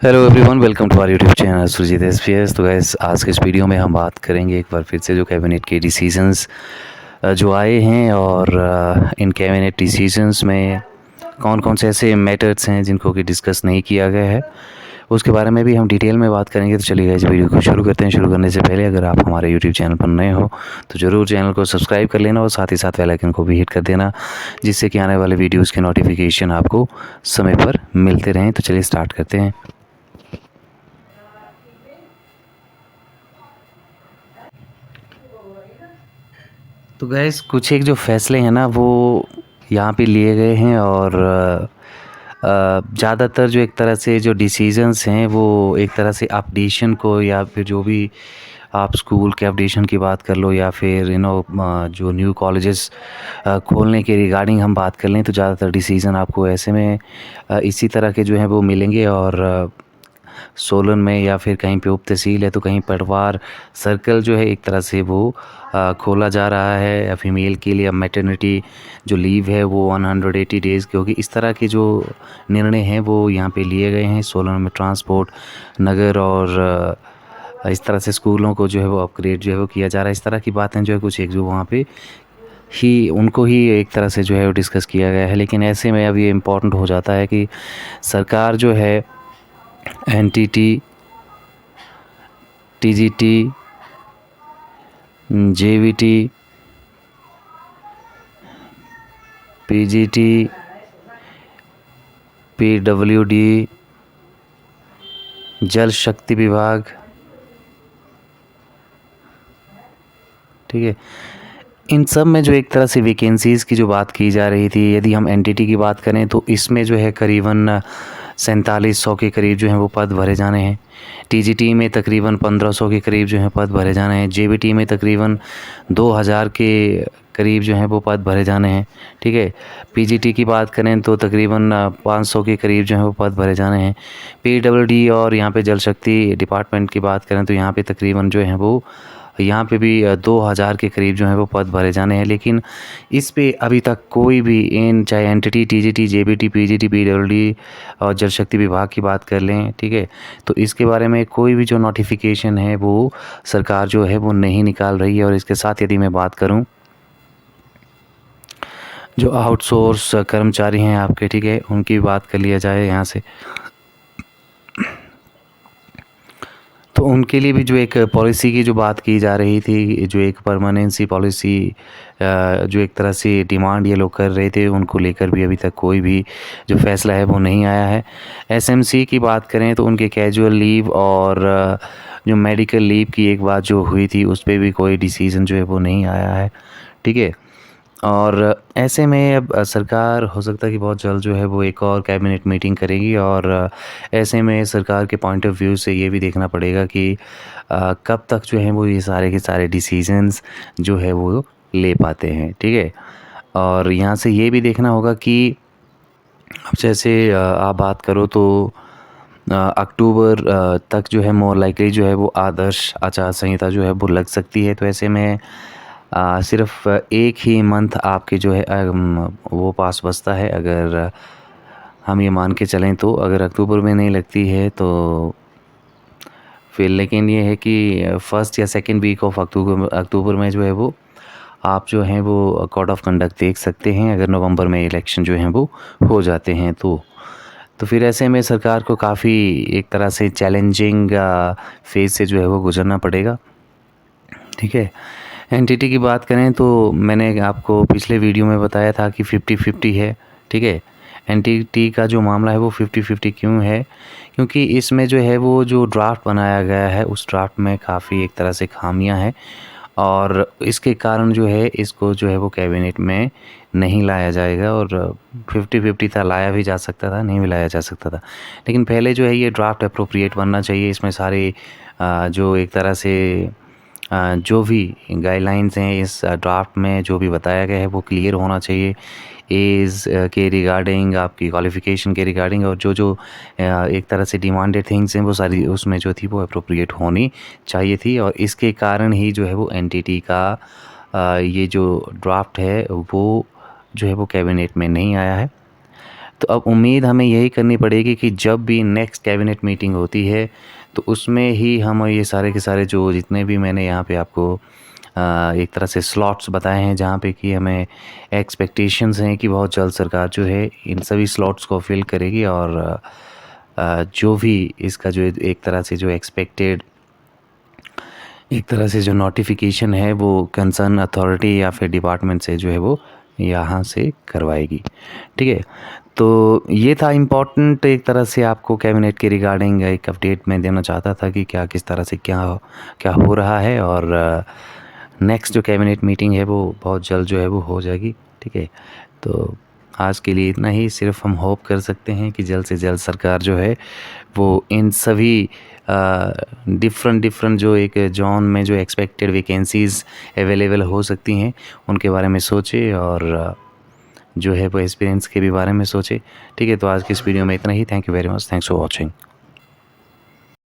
Hello everyone, welcome to our YouTube channel Surjeet SPS. तो guys, आज के इस वीडियो में हम बात करेंगे एक बार फिर से जो कैबिनेट के डिसीजंस जो आए हैं और इन कैबिनेट डिसीजंस में कौन कौन से ऐसे मैटर्स हैं जिनको कि डिस्कस नहीं किया गया है, उसके बारे में भी हम डिटेल में बात करेंगे। तो चलिए इस वीडियो को शुरू करते हैं। शुरू करने से पहले अगर आप हमारे यूट्यूब चैनल पर नए हो तो ज़रूर चैनल को सब्सक्राइब कर लेना और साथ ही साथ बेल आइकन को भी हिट कर देना, जिससे कि आने वाले वीडियोज़ के नोटिफिकेशन आपको समय पर मिलते रहें। तो चलिए स्टार्ट करते हैं। तो गैस, कुछ एक जो फ़ैसले हैं ना वो यहाँ पे लिए गए हैं और ज़्यादातर जो एक तरह से जो डिसीजंस हैं वो एक तरह से अपडेशन को, या फिर जो भी आप स्कूल के अपडेशन की बात कर लो, या फिर जो न्यू कॉलेजेस खोलने के रिगार्डिंग हम बात कर लें, तो ज़्यादातर डिसीज़न आपको ऐसे में इसी तरह के जो हैं वो मिलेंगे। और सोलन में या फिर कहीं पे उप तहसील है तो कहीं पटवार सर्कल जो है एक तरह से वो खोला जा रहा है। या फीमेल के लिए अब मैटरनिटी जो लीव है वो 180 डेज़ की होगी। इस तरह के जो निर्णय हैं वो यहाँ पे लिए गए हैं। सोलन में ट्रांसपोर्ट नगर और इस तरह से स्कूलों को जो है वो अपग्रेड जो है वो किया जा रहा है। इस तरह की बातें जो है कुछ एक जो वहाँ पे ही उनको ही एक तरह से जो है वो डिस्कस किया गया है। लेकिन ऐसे में अब ये इम्पोर्टेंट हो जाता है कि सरकार जो है NTT, TGT, JVT, PGT, PWD, Jal Shakti विभाग, ठीक है, इन सब में जो एक तरह से वैकेंसीज़ की जो बात की जा रही थी, यदि हम एनटीटी की बात करें तो इसमें जो है करीबन 4700 के करीब जो हैं वो पद भरे जाने हैं। टीजीटी में तकरीबन 1500 के करीब जो हैं पद भरे जाने हैं। जेबीटी में तकरीबन 2000 के करीब जो हैं वो पद भरे जाने हैं, ठीक है। पीजीटी की बात करें तो तकरीबन 500 के करीब जो हैं वो पद भरे जाने हैं। पीडब्ल्यूडी और यहाँ पे जल शक्ति डिपार्टमेंट की बात करें तो यहाँ पे तकरीबन जो है वो यहाँ पे भी 2000 के करीब जो है वो पद भरे जाने हैं। लेकिन इस पे अभी तक कोई भी इन, चाहे NTT, TGT, JBT, PGT, PWD और जल शक्ति विभाग की बात कर लें, ठीक है, तो इसके बारे में कोई भी जो नोटिफिकेशन है वो सरकार जो है वो नहीं निकाल रही है। और इसके साथ यदि मैं बात करूँ जो आउटसोर्स कर्मचारी हैं आपके, ठीक है, उनकी बात कर लिया जाए यहाँ से, तो उनके लिए भी जो एक पॉलिसी की जो बात की जा रही थी, जो एक परमानेंसी पॉलिसी जो एक तरह से डिमांड ये लोग कर रहे थे, उनको लेकर भी अभी तक कोई भी जो फ़ैसला है वो नहीं आया है। एसएमसी की बात करें तो उनके कैजुअल लीव और जो मेडिकल लीव की एक बात जो हुई थी उस पे भी कोई डिसीज़न जो है वो नहीं आया है, ठीक है। और ऐसे में अब सरकार हो सकता है कि बहुत जल्द जो है वो एक और कैबिनेट मीटिंग करेगी। और ऐसे में सरकार के पॉइंट ऑफ व्यू से ये भी देखना पड़ेगा कि कब तक जो है वो ये सारे के सारे डिसीजंस जो है वो ले पाते हैं, ठीक है। और यहाँ से ये भी देखना होगा कि अब जैसे आप बात करो तो अक्टूबर तक जो है मोर लाइकली जो है वो आदर्श आचार संहिता जो है वो लग सकती है। तो ऐसे में सिर्फ एक ही मंथ आपके जो है वो पास बचता है। अगर हम ये मान के चलें तो अगर अक्टूबर में नहीं लगती है तो फिर, लेकिन ये है कि फर्स्ट या सेकंड वीक ऑफ अक्टूबर में जो है वो आप जो हैं वो कोड ऑफ कंडक्ट देख सकते हैं, अगर नवंबर में इलेक्शन जो हैं वो हो जाते हैं तो फिर ऐसे में सरकार को काफ़ी एक तरह से चैलेंजिंग फेज़ से जो है वो गुजरना पड़ेगा, ठीक है। एनटीटी की बात करें तो मैंने आपको पिछले वीडियो में बताया था कि 50-50 है, ठीक है। एनटीटी का जो मामला है वो 50-50 क्यों है? क्योंकि इसमें जो है वो जो ड्राफ्ट बनाया गया है उस ड्राफ्ट में काफ़ी एक तरह से खामियां हैं, और इसके कारण जो है इसको जो है वो कैबिनेट में नहीं लाया जाएगा। और 50-50 था, लाया भी जा सकता था, नहीं भी लाया जा सकता था। लेकिन पहले जो है ये ड्राफ्ट अप्रोप्रिएट बनना चाहिए। इसमें सारे जो एक तरह से जो भी गाइडलाइंस हैं इस ड्राफ्ट में जो भी बताया गया है वो क्लियर होना चाहिए। एज के रिगार्डिंग, आपकी क्वालिफ़िकेशन के रिगार्डिंग, और जो जो एक तरह से डिमांडेड थिंग्स हैं वो सारी उसमें जो थी वो अप्रोप्रिएट होनी चाहिए थी। और इसके कारण ही जो है वो एनटीटी का ये जो ड्राफ्ट है वो जो है वो कैबिनेट में नहीं आया है। तो अब उम्मीद हमें यही करनी पड़ेगी कि जब भी नेक्स्ट कैबिनेट मीटिंग होती है तो उसमें ही हम ये सारे के सारे जो जितने भी मैंने यहाँ पे आपको एक तरह से स्लॉट्स बताए हैं जहाँ पे कि हमें एक्सपेक्टेशंस हैं कि बहुत जल्द सरकार जो है इन सभी स्लॉट्स को फिल करेगी और जो भी इसका जो एक तरह से जो जो नोटिफिकेशन है वो कंसर्न अथॉरिटी या फिर डिपार्टमेंट से जो है वो यहाँ से करवाएगी। ठीक है, तो ये था इम्पोर्टेंट एक तरह से आपको कैबिनेट के रिगार्डिंग एक अपडेट मैं देना चाहता था कि क्या किस तरह से क्या क्या हो रहा है और नेक्स्ट जो कैबिनेट मीटिंग है वो बहुत जल्द जो है वो हो जाएगी। ठीक है, तो आज के लिए इतना ही। सिर्फ हम होप कर सकते हैं कि जल्द से जल्द सरकार जो है वो इन सभी डिफरेंट जो एक जॉन में जो एक्सपेक्टेड वैकेंसीज़ अवेलेबल हो सकती हैं उनके बारे में सोचे और जो है वो एक्सपीरियंस के भी बारे में सोचे। ठीक है, तो आज की इस वीडियो में इतना ही। Thank you very much. Thanks for watching.